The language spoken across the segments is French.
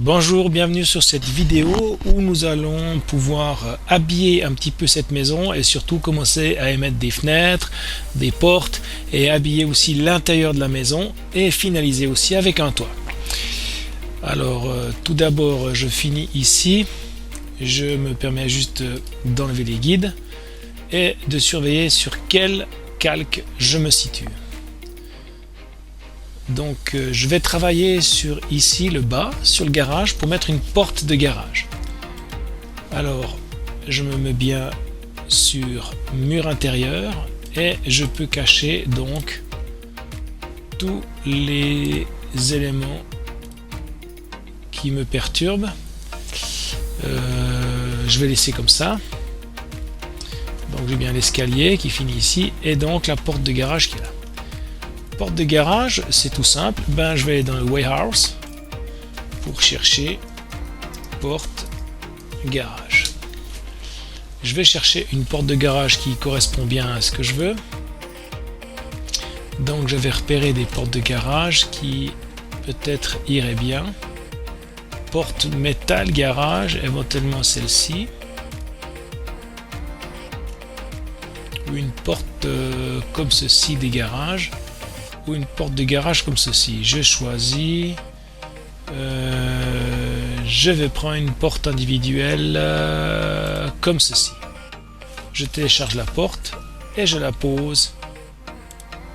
Bonjour, bienvenue sur cette vidéo où nous allons pouvoir habiller un petit peu cette maison et surtout commencer à émettre des fenêtres, des portes et habiller aussi l'intérieur de la maison et finaliser aussi avec un toit. Alors tout d'abord je finis ici, je me permets juste d'enlever les guides et de surveiller sur quel calque je me situe. Donc je vais travailler sur ici le bas, sur le garage pour mettre une porte de garage. Alors je me mets bien sur mur intérieur et je peux cacher donc tous les éléments qui me perturbent. Je vais laisser comme ça. Donc j'ai bien l'escalier qui finit ici et donc la porte de garage qui est là. Porte de garage, c'est tout simple. Je vais aller dans le warehouse pour chercher porte garage. Je vais chercher une porte de garage qui correspond bien à ce que je veux. Donc je vais repérer des portes de garage qui peut-être iraient bien. Porte métal garage, éventuellement celle-ci. Ou une porte comme ceci des garages. Ou une porte de garage comme ceci. Je choisis. Je vais prendre une porte individuelle comme ceci. Je télécharge la porte et je la pose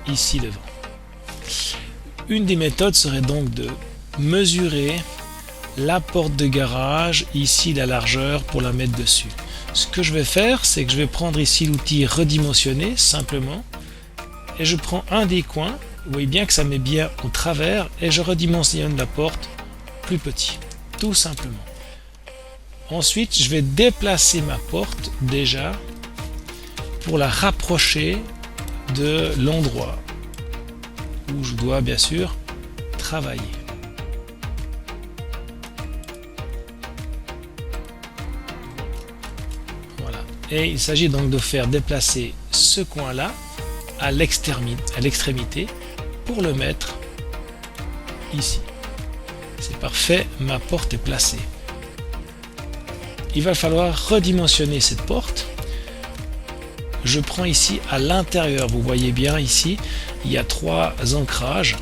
ici devant. Une des méthodes serait donc de mesurer la porte de garage, ici la largeur pour la mettre dessus. Ce que je vais faire, c'est que je vais prendre ici l'outil redimensionner simplement et je prends un des coins. Vous voyez bien que ça met bien au travers et je redimensionne la porte plus petit, tout simplement. Ensuite, je vais déplacer ma porte déjà pour la rapprocher de l'endroit où je dois bien sûr travailler. Voilà. Et il s'agit donc de faire déplacer ce coin-là à l'extrémité pour le mettre ici. C'est parfait, ma porte est placée. Il va falloir redimensionner cette porte. Je prends ici à l'intérieur, vous voyez bien ici, il y a 3 ancrages.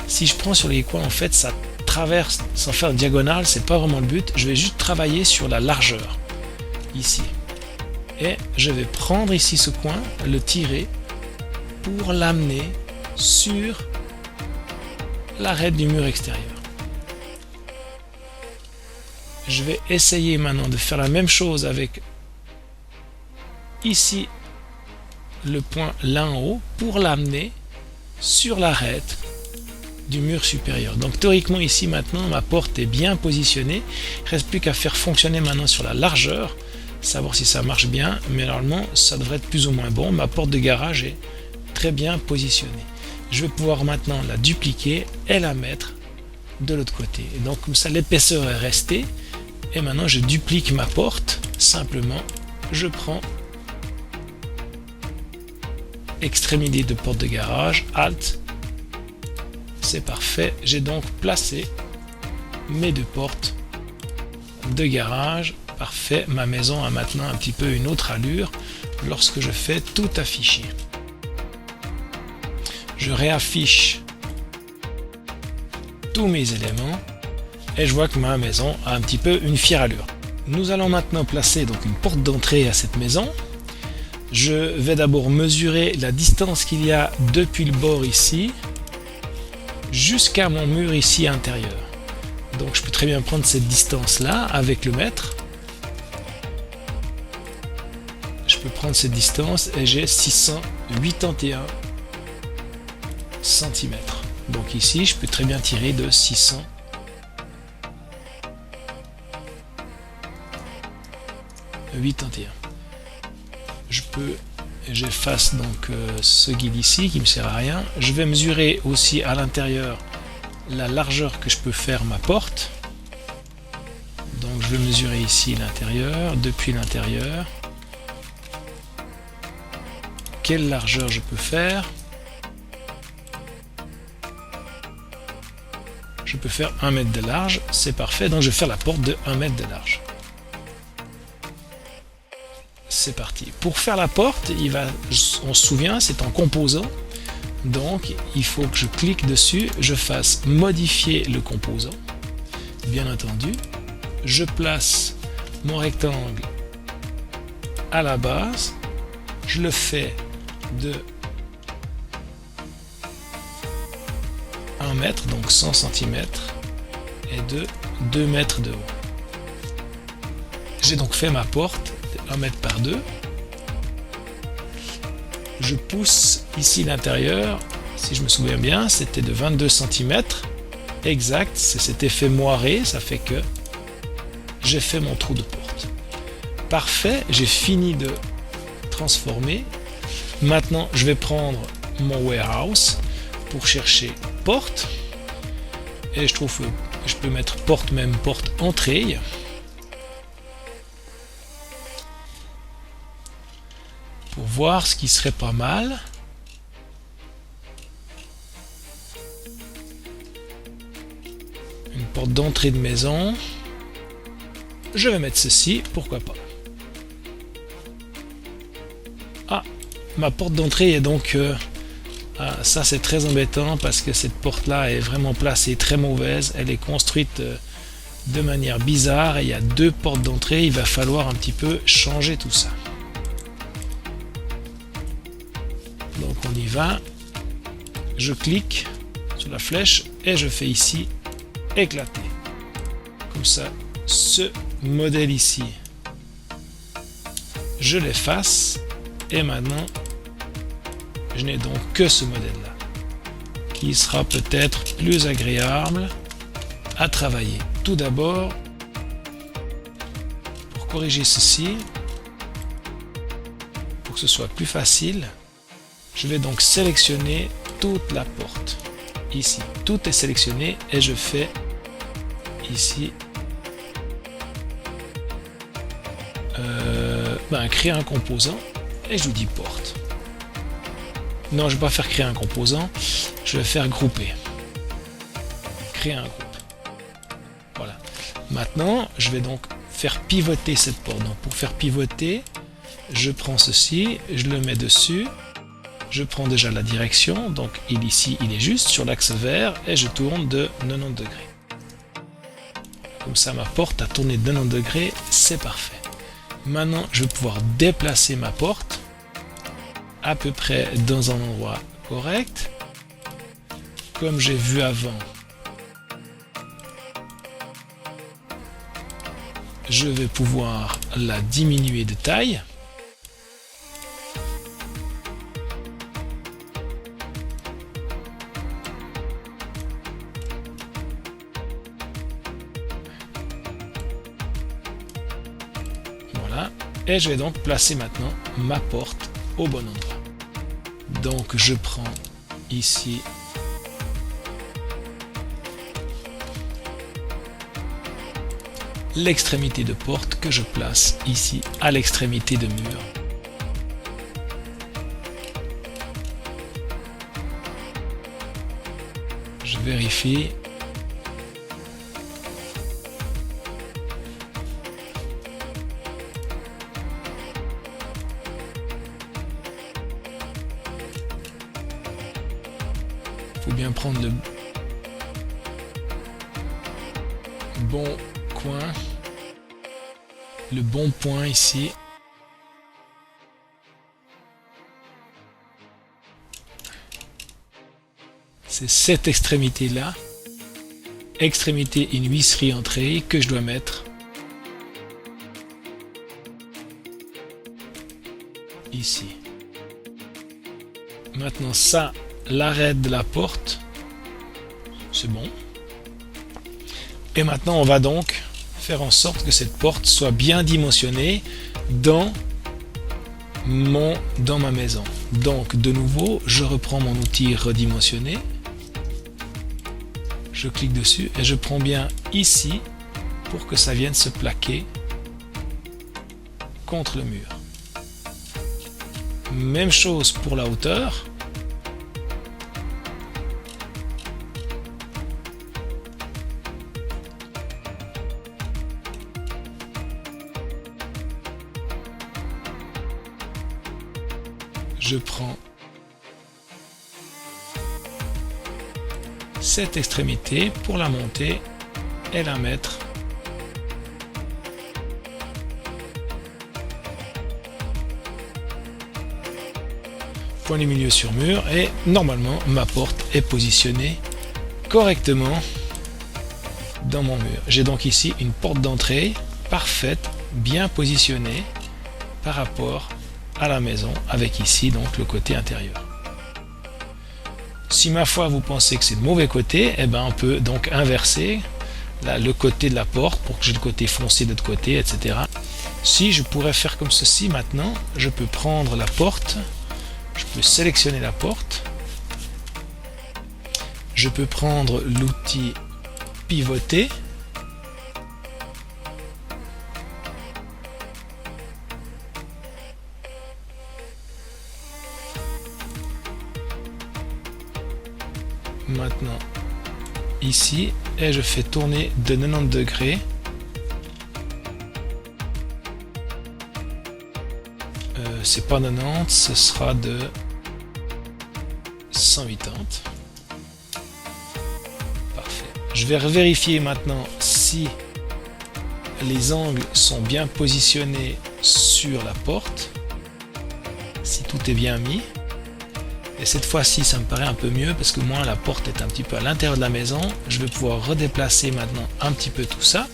Si je prends sur les coins, en fait, ça traverse sans faire diagonale, c'est pas vraiment le but. Je vais juste travailler sur la largeur ici. Et je vais prendre ici ce coin, le tirer pour l'amener sur l'arête du mur extérieur. Je vais essayer maintenant de faire la même chose avec ici le point là en haut pour l'amener sur l'arête du mur supérieur. Donc théoriquement ici maintenant ma porte est bien positionnée. Il ne reste plus qu'à faire fonctionner maintenant sur la largeur, savoir si ça marche bien, mais normalement ça devrait être plus ou moins bon. Ma porte de garage est très bien positionnée. Je vais pouvoir maintenant la dupliquer et la mettre de l'autre côté. Et donc comme ça l'épaisseur est restée. Et maintenant je duplique ma porte. Simplement, je prends extrémité de porte de garage, Alt. C'est parfait. J'ai donc placé mes 2 portes de garage. Parfait. Ma maison a maintenant un petit peu une autre allure lorsque je fais tout afficher. Je réaffiche tous mes éléments et je vois que ma maison a un petit peu une fière allure. Nous allons maintenant placer donc une porte d'entrée à cette maison. Je vais d'abord mesurer la distance qu'il y a depuis le bord ici jusqu'à mon mur ici intérieur. Donc je peux très bien prendre cette distance là avec le mètre. Je peux prendre cette distance et j'ai 681 cm. Donc ici je peux très bien tirer de 681. J'efface donc ce guide ici qui me sert à rien. Je vais mesurer aussi à l'intérieur la largeur que je peux faire ma porte. Donc je vais mesurer ici l'intérieur, depuis l'intérieur. Quelle largeur je peux faire? je peux faire 1 mètre de large, c'est parfait, donc je vais faire la porte de 1 mètre de large. C'est parti. Pour faire la porte, on se souvient, c'est en composant, donc il faut que je clique dessus, je fasse modifier le composant, bien entendu, je place mon rectangle à la base, je le fais de 1 mètre, donc 100 cm, et de 2 mètres de haut. J'ai donc fait ma porte de 1 mètre par 2. Je pousse ici l'intérieur, si je me souviens bien, c'était de 22 cm. Exact, c'est cet effet moiré, ça fait que j'ai fait mon trou de porte. Parfait, j'ai fini de transformer. Maintenant, je vais prendre mon warehouse pour chercher porte. Et je trouve que je peux mettre porte, même porte entrée. Pour voir ce qui serait pas mal. Une porte d'entrée de maison. Je vais mettre ceci, pourquoi pas. Ah, ma porte d'entrée est donc... ça c'est très embêtant parce que cette porte là est vraiment placée très mauvaise. Elle est construite de manière bizarre et il y a 2 portes d'entrée. Il va falloir un petit peu changer tout ça. Donc on y va. Je clique sur la flèche et je fais ici éclater. Comme ça, ce modèle ici, je l'efface et maintenant je n'ai donc que ce modèle là qui sera peut-être plus agréable à travailler. Tout d'abord, pour corriger ceci, pour que ce soit plus facile, je vais donc sélectionner toute la porte ici. Tout est sélectionné et je fais ici créer un composant et je lui dis porte. Non, je ne vais pas faire créer un composant, je vais faire grouper. Créer un groupe. Voilà. Maintenant, je vais donc faire pivoter cette porte. Donc, pour faire pivoter, je prends ceci, je le mets dessus, je prends déjà la direction, donc ici il est juste sur l'axe vert et je tourne de 90 degrés. Comme ça, ma porte a tourné de 90 degrés, c'est parfait. Maintenant, je vais pouvoir déplacer ma porte à peu près dans un endroit correct. Comme j'ai vu avant, je vais pouvoir la diminuer de taille. Voilà. Et je vais donc placer maintenant ma porte au bon endroit. Donc je prends ici l'extrémité de porte que je place ici à l'extrémité de mur. Je vérifie. Il faut bien prendre le bon coin, le bon point ici. C'est cette extrémité là, extrémité une huisserie entrée que je dois mettre ici. Maintenant ça, l'arête de la porte, c'est bon. Et maintenant on va donc faire en sorte que cette porte soit bien dimensionnée dans ma maison. Donc de nouveau, je reprends mon outil redimensionner, je clique dessus et je prends bien ici pour que ça vienne se plaquer contre le mur. Même chose pour la hauteur. Je prends cette extrémité pour la monter et la mettre point du milieu sur mur, et normalement ma porte est positionnée correctement dans mon mur. J'ai donc ici une porte d'entrée parfaite, bien positionnée par rapport à la maison, avec ici donc le côté intérieur. Si ma foi vous pensez que c'est le mauvais côté, eh ben on peut donc inverser le côté de la porte pour que j'ai le côté foncé de l'autre côté, etc. Si je pourrais faire comme ceci maintenant, je peux prendre la porte, je peux sélectionner la porte, je peux prendre l'outil pivoter, maintenant ici, et je fais tourner de 90 degrés. C'est pas 90, ce sera de 180. Parfait. Je vais vérifier maintenant si les angles sont bien positionnés sur la porte, si tout est bien mis. Et cette fois-ci, ça me paraît un peu mieux parce que moi, la porte est un petit peu à l'intérieur de la maison. Je vais pouvoir redéplacer maintenant un petit peu tout ça.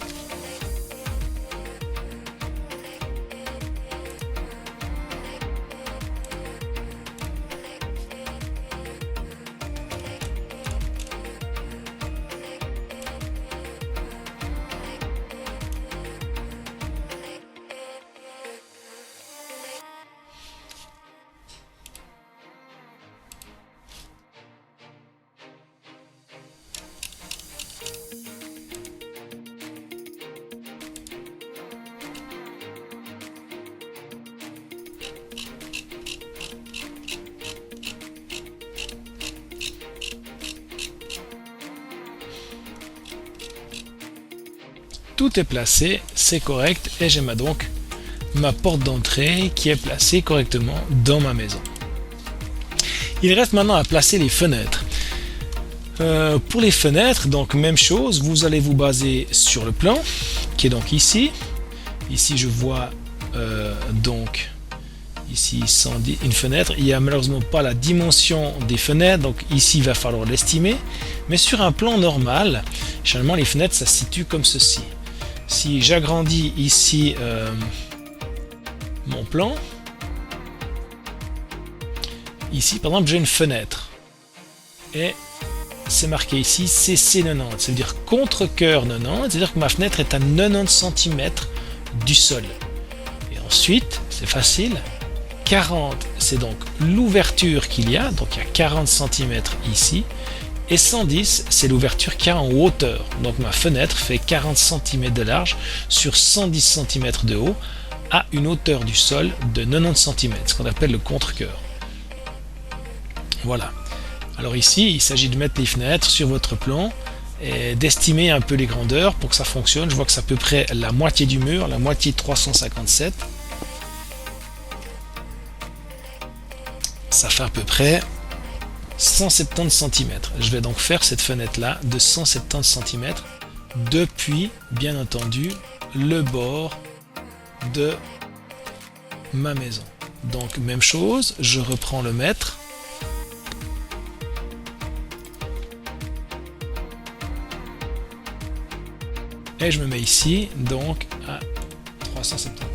Tout est placé, c'est correct, et j'ai donc ma porte d'entrée qui est placée correctement dans ma maison. Il reste maintenant à placer les fenêtres. Pour les fenêtres, donc même chose, vous allez vous baser sur le plan qui est donc ici. Ici je vois donc ici 110, une fenêtre. Il n'y a malheureusement pas la dimension des fenêtres, donc ici il va falloir l'estimer. Mais sur un plan normal, généralement les fenêtres ça se situe comme ceci. Si j'agrandis ici mon plan, ici par exemple j'ai une fenêtre et c'est marqué ici CC90, ça veut dire contre-cœur 90, c'est-à-dire que ma fenêtre est à 90 cm du sol. Et ensuite, c'est facile, 40 c'est donc l'ouverture qu'il y a, donc il y a 40 cm ici, et 110 c'est l'ouverture qu'il y a en hauteur. Donc ma fenêtre fait 40 cm de large sur 110 cm de haut à une hauteur du sol de 90 cm, ce qu'on appelle le contre-cœur. Voilà. Alors ici, il s'agit de mettre les fenêtres sur votre plan et d'estimer un peu les grandeurs pour que ça fonctionne. Je vois que c'est à peu près la moitié du mur, la moitié de 357. Ça fait à peu près 170 cm. Je vais donc faire cette fenêtre-là de 170 cm depuis, bien entendu, le bord de ma maison. Donc même chose, je reprends le mètre. Et je me mets ici, donc à 379.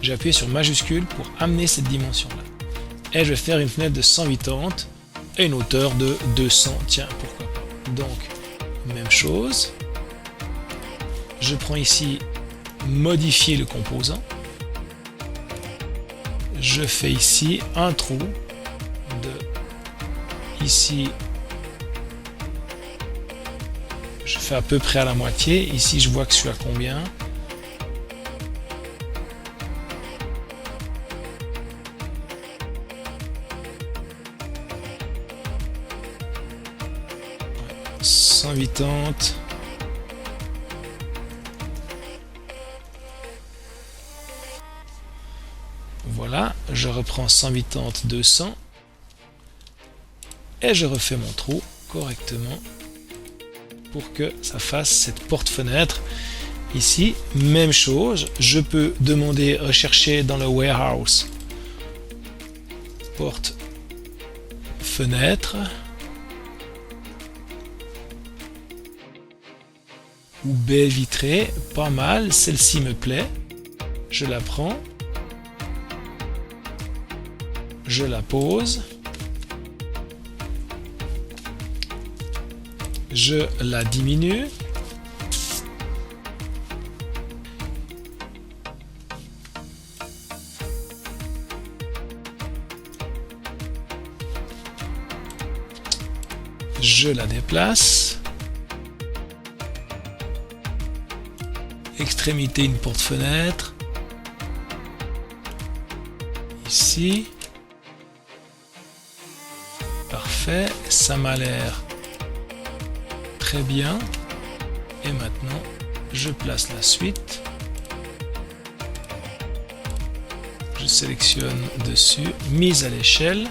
J'ai appuyé sur majuscule pour amener cette dimension-là. Et je vais faire une fenêtre de 180 et une hauteur de 200. Tiens, pourquoi pas. Donc, même chose. Je prends ici modifier le composant. Je fais ici un trou de ici. Je fais à peu près à la moitié. Ici, je vois que je suis à combien? Ouais, 180. je reprends 180-200 et je refais mon trou correctement pour que ça fasse cette porte-fenêtre. Ici, même chose, je peux demander, rechercher dans le warehouse porte-fenêtre ou baie vitrée, pas mal, celle-ci me plaît, je la prends, je la pose, je la diminue, je la déplace, extrémité une porte-fenêtre, ici, parfait, ça m'a l'air très bien. Et maintenant je place la suite, je sélectionne dessus, mise à l'échelle,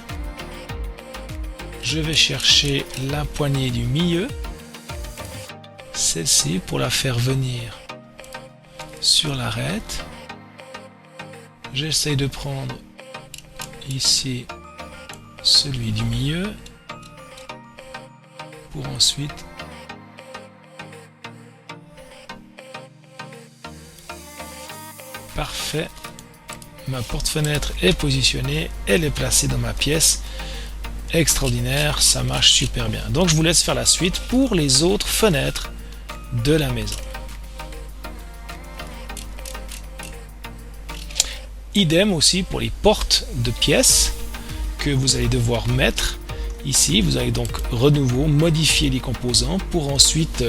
je vais chercher la poignée du milieu, celle-ci, pour la faire venir sur l'arête. J'essaye de prendre ici celui du milieu pour ensuite parfait, ma porte-fenêtre est positionnée, elle est placée dans ma pièce. Extraordinaire, ça marche super bien. Donc je vous laisse faire la suite pour les autres fenêtres de la maison. Idem aussi pour les portes de pièces que vous allez devoir mettre ici. Vous allez donc renouveau modifier les composants pour ensuite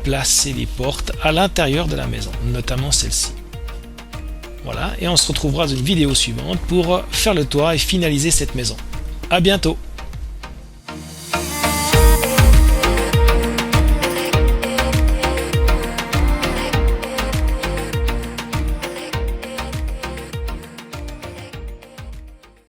placer les portes à l'intérieur de la maison, notamment celle-ci. Voilà, et on se retrouvera dans une vidéo suivante pour faire le toit et finaliser cette maison. À bientôt!